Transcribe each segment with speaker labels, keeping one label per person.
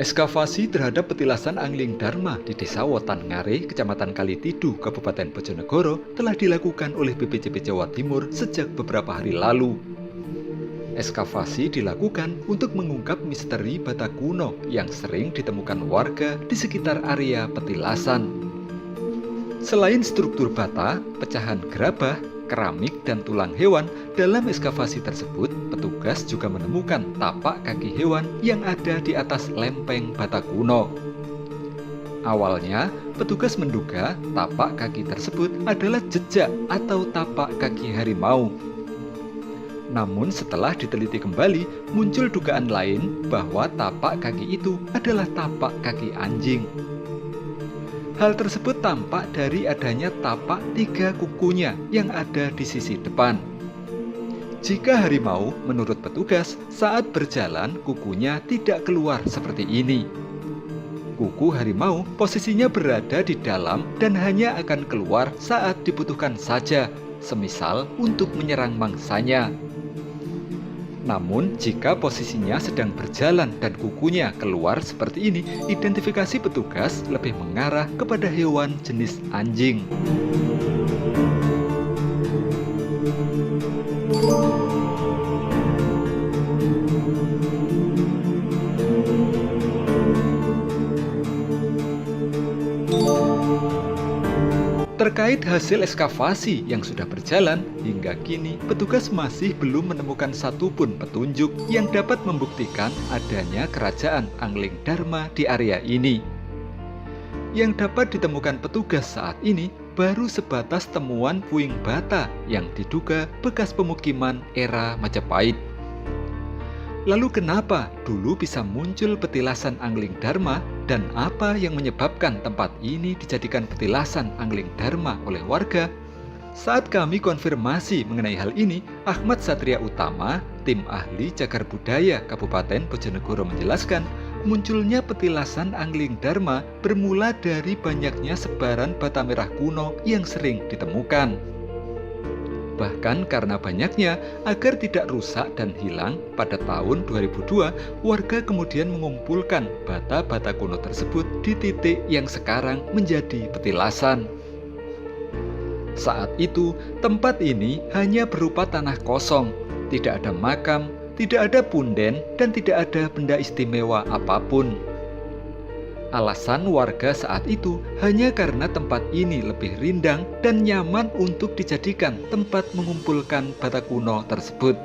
Speaker 1: Ekskavasi terhadap petilasan Angling Dharma di Desa Wotan Ngare, Kecamatan Kalitidu, Kabupaten Bojonegoro telah dilakukan oleh BPCP Jawa Timur sejak beberapa hari lalu. Ekskavasi dilakukan untuk mengungkap misteri bata kuno yang sering ditemukan warga di sekitar area petilasan. Selain struktur bata, pecahan gerabah, keramik, dan tulang hewan, dalam ekskavasi tersebut petugas juga menemukan tapak kaki hewan yang ada di atas lempeng bata kuno. Awalnya, petugas menduga tapak kaki tersebut adalah jejak atau tapak kaki harimau. Namun setelah diteliti kembali, muncul dugaan lain bahwa tapak kaki itu adalah tapak kaki anjing. Hal tersebut tampak dari adanya tapak 3 kukunya yang ada di sisi depan. Jika harimau, menurut petugas, saat berjalan kukunya tidak keluar seperti ini. Kuku harimau posisinya berada di dalam dan hanya akan keluar saat dibutuhkan saja, semisal untuk menyerang mangsanya. Namun, jika posisinya sedang berjalan dan kukunya keluar seperti ini, identifikasi petugas lebih mengarah kepada hewan jenis anjing. Terkait hasil ekskavasi yang sudah berjalan, hingga kini petugas masih belum menemukan satupun petunjuk yang dapat membuktikan adanya kerajaan Angling Dharma di area ini. Yang dapat ditemukan petugas saat ini baru sebatas temuan puing bata yang diduga bekas pemukiman era Majapahit. Lalu kenapa dulu bisa muncul petilasan Angling Dharma dan apa yang menyebabkan tempat ini dijadikan petilasan Angling Dharma oleh warga? Saat kami konfirmasi mengenai hal ini, Ahmad Satria Utama, tim ahli cagar budaya Kabupaten Bojonegoro menjelaskan, munculnya petilasan Angling Dharma bermula dari banyaknya sebaran bata merah kuno yang sering ditemukan. Bahkan karena banyaknya, agar tidak rusak dan hilang, pada tahun 2002, warga kemudian mengumpulkan bata-bata kuno tersebut di titik yang sekarang menjadi petilasan. Saat itu, tempat ini hanya berupa tanah kosong, tidak ada makam, tidak ada punden, dan tidak ada benda istimewa apapun. Alasan warga saat itu hanya karena tempat ini lebih rindang dan nyaman untuk dijadikan tempat mengumpulkan bata kuno tersebut.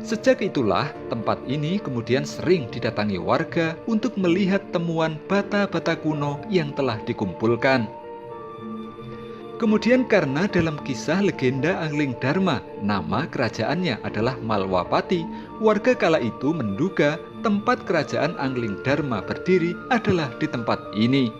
Speaker 1: Sejak itulah tempat ini kemudian sering didatangi warga untuk melihat temuan bata-bata kuno yang telah dikumpulkan. Kemudian karena dalam kisah legenda Angling Dharma, nama kerajaannya adalah Malwapati, warga kala itu menduga tempat kerajaan Angling Dharma berdiri adalah di tempat ini.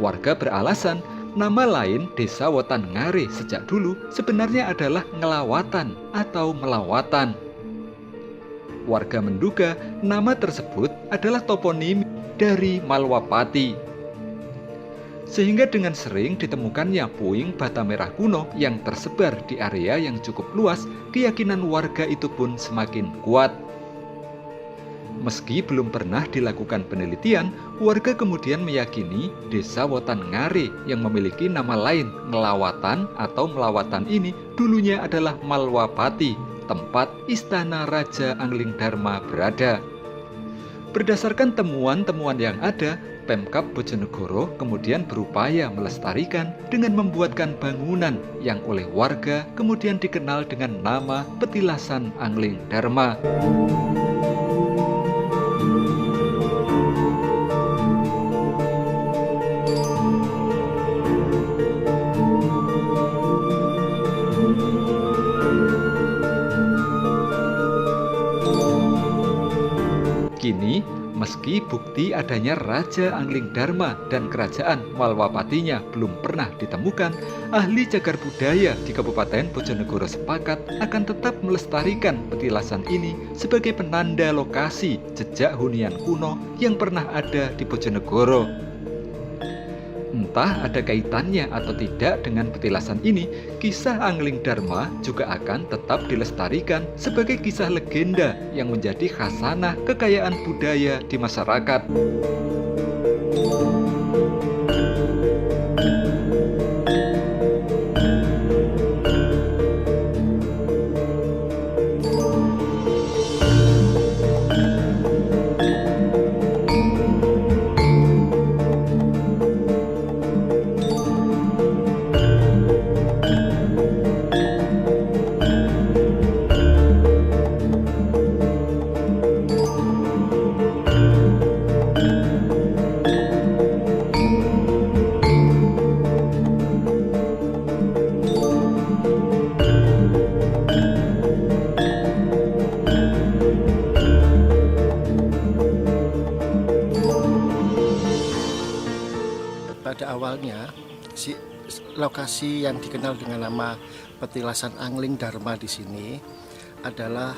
Speaker 1: Warga beralasan nama lain Desa Wotan Ngare sejak dulu sebenarnya adalah Ngelawatan atau Melawatan. Warga menduga nama tersebut adalah toponim dari Malwapati. Sehingga dengan sering ditemukannya puing bata merah kuno yang tersebar di area yang cukup luas, keyakinan warga itu pun semakin kuat. Meski belum pernah dilakukan penelitian, warga kemudian meyakini Desa Wotan Ngare yang memiliki nama lain Ngelawatan atau Melawatan ini dulunya adalah Malwapati, tempat istana Raja Angling Dharma berada. Berdasarkan temuan-temuan yang ada, Pemkab Bojonegoro kemudian berupaya melestarikan dengan membuatkan bangunan yang oleh warga kemudian dikenal dengan nama Petilasan Angling Dharma. Kini, meski bukti adanya Raja Angling Dharma dan kerajaan Malwapatinya belum pernah ditemukan, ahli cagar budaya di Kabupaten Bojonegoro sepakat akan tetap melestarikan petilasan ini sebagai penanda lokasi jejak hunian kuno yang pernah ada di Bojonegoro. Entah ada kaitannya atau tidak dengan petilasan ini, kisah Angling Dharma juga akan tetap dilestarikan sebagai kisah legenda yang menjadi khasanah kekayaan budaya di masyarakat.
Speaker 2: Pada awalnya, lokasi yang dikenal dengan nama Petilasan Angling Dharma di sini adalah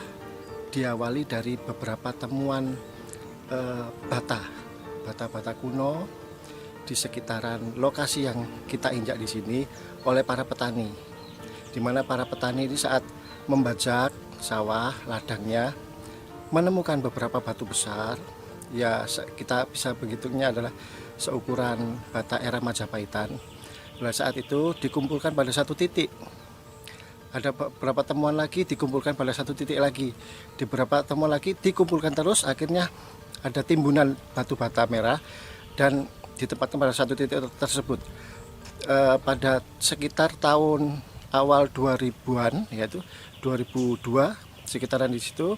Speaker 2: diawali dari beberapa temuan bata kuno di sekitaran lokasi yang kita injak di sini oleh para petani. Di mana para petani ini saat membajak sawah ladangnya menemukan beberapa batu besar, ya kita bisa menghitungnya adalah seukuran bata era Majapahitan. Nah, saat itu dikumpulkan pada satu titik. Ada beberapa temuan lagi dikumpulkan pada satu titik lagi. Di beberapa temuan lagi dikumpulkan terus, akhirnya ada timbunan batu bata merah dan ditempatkan pada satu titik tersebut. Pada sekitar tahun awal 2000-an, yaitu 2002, sekitaran di situ,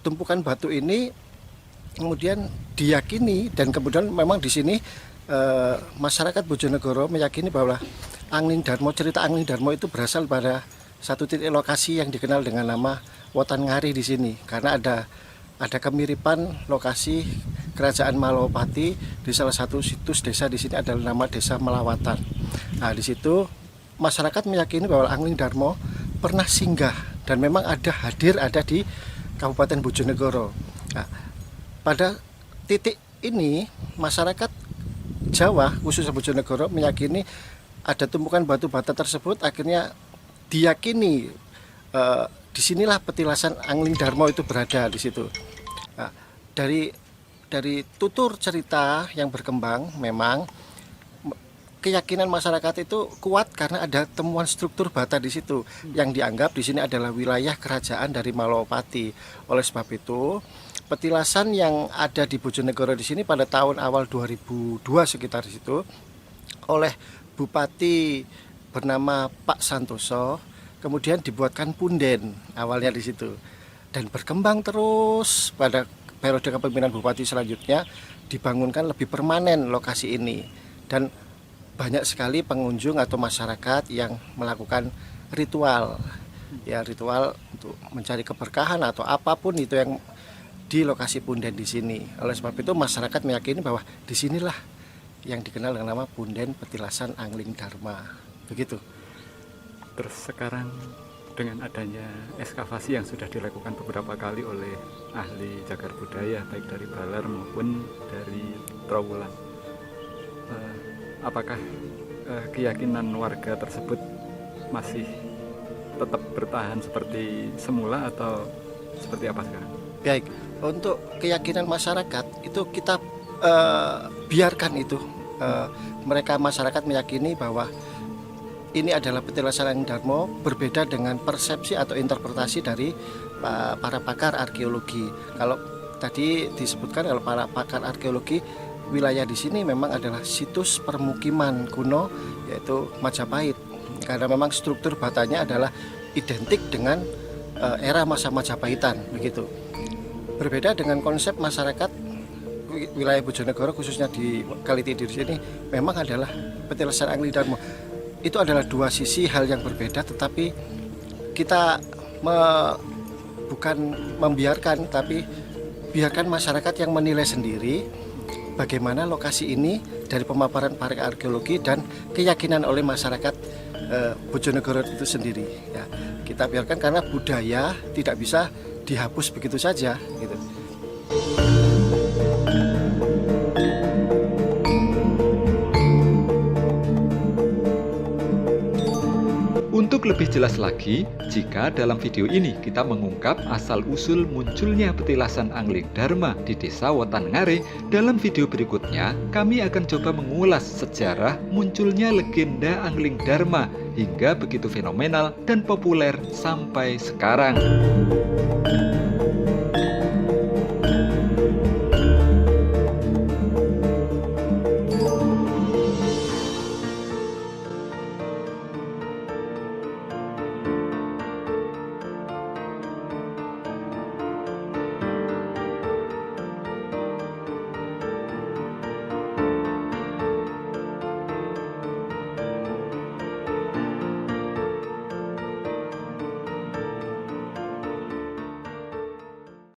Speaker 2: tumpukan batu ini kemudian diyakini, dan kemudian memang di sini masyarakat Bojonegoro meyakini bahwa cerita Angling Dharma itu berasal pada satu titik lokasi yang dikenal dengan nama Wotan Ngari di sini, karena ada kemiripan lokasi kerajaan Malowapati di salah satu situs desa di sini adalah nama Desa Melawatan. Nah, di situ masyarakat meyakini bahwa Angling Dharma pernah singgah dan memang ada di Kabupaten Bojonegoro. Nah, pada titik ini masyarakat Jawa khususnya Bojonegoro meyakini ada tumpukan batu bata tersebut, akhirnya diyakini disinilah petilasan Angling Dharma itu berada di situ. Nah, dari tutur cerita yang berkembang, memang keyakinan masyarakat itu kuat karena ada temuan struktur bata di situ yang dianggap di sini adalah wilayah kerajaan dari Malowapati. Oleh sebab itu, petilasan yang ada di Bojonegoro di sini pada tahun awal 2002 sekitar situ oleh Bupati bernama Pak Santoso, kemudian dibuatkan punden awalnya di situ, dan berkembang terus pada periode kepemimpinan bupati selanjutnya dibangunkan lebih permanen lokasi ini, dan banyak sekali pengunjung atau masyarakat yang melakukan ritual untuk mencari keberkahan atau apapun itu yang di lokasi punden di sini. Oleh sebab itu masyarakat meyakini bahwa disinilah yang dikenal dengan nama Punden Petilasan Angling Dharma. Begitu.
Speaker 3: Terus sekarang dengan adanya ekskavasi yang sudah dilakukan beberapa kali oleh ahli cagar budaya baik dari Balar maupun dari Trowulan, apakah keyakinan warga tersebut masih tetap bertahan seperti semula atau seperti apa sekarang?
Speaker 2: Baik, untuk keyakinan masyarakat itu kita biarkan itu. Mereka masyarakat meyakini bahwa ini adalah petilasan Angling Dharma, berbeda dengan persepsi atau interpretasi dari para pakar arkeologi. Kalau tadi disebutkan, kalau para pakar arkeologi, wilayah di sini memang adalah situs permukiman kuno yaitu Majapahit, karena memang struktur batanya adalah identik dengan era masa Majapahitan, begitu. Berbeda dengan konsep masyarakat wilayah Bojonegoro khususnya di Kalitidi di sini memang adalah petilasan Angling Dharma. Itu adalah dua sisi hal yang berbeda, tetapi kita bukan membiarkan, tapi biarkan masyarakat yang menilai sendiri bagaimana lokasi ini dari pemaparan para arkeologi dan keyakinan oleh masyarakat Bojonegoro itu sendiri. Ya, kita biarkan karena budaya tidak bisa dihapus begitu saja, gitu.
Speaker 1: lebih jelas lagi, jika dalam video ini kita mengungkap asal-usul munculnya petilasan Angling Dharma di Desa Wetan Ngare, dalam video berikutnya kami akan coba mengulas sejarah munculnya legenda Angling Dharma hingga begitu fenomenal dan populer sampai sekarang.